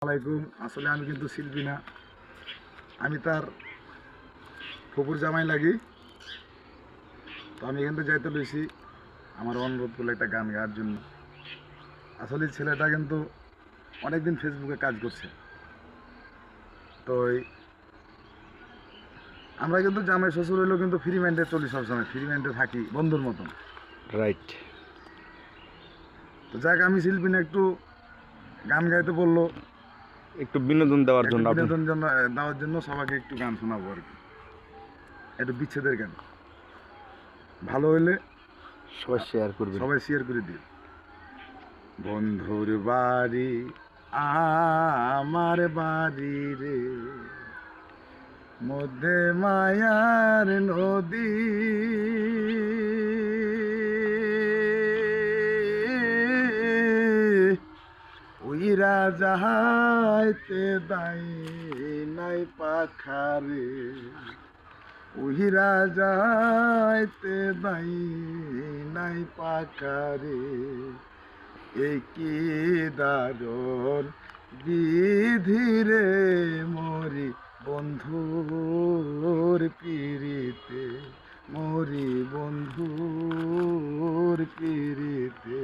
আলাইকুম। আসলে আমি কিন্তু শিল্পী না, আমি তার ফুপুর জামাই লাগি। তো আমি এখান থেকে যাইতে লইছি আমার অনুরোধ করলে একটা গান গাওয়ার জন্য। আসলে ছেলেটা কিন্তু অনেকদিন ফেসবুকে কাজ করছে। তো আমরা কিন্তু জামাই শ্বশুর হইলেও কিন্তু ফ্রি মাইন্ডে চলি, সবসময় ফ্রি মাইন্ডে থাকি বন্ধুর মতন। রাইট। তো যাক, আমি শিল্পী না, একটু গান গাইতে বললো, একটু বিনোদন দেওয়ার একটু জন্য আপনি বিনোদন দেওয়ার জন্য সবাইকে একটু গান শোনাবো আর কি, একটু বিচ্ছেদের গান। ভালো হইলে সবাই শেয়ার করবেন। সবাই শেয়ার করে দিও। বন্ধুর বাড়ি আমার বাড়ি রে, মধ্যে মায়ার নদী, উইরা যাহাইতে দাই নাই পাখারে, উহিরা যাইতে দাই নাই পাখারে, কি দারুণ বিধিরে মরি বন্ধুর পিরিতে, মরি বন্ধুর পিরিতে।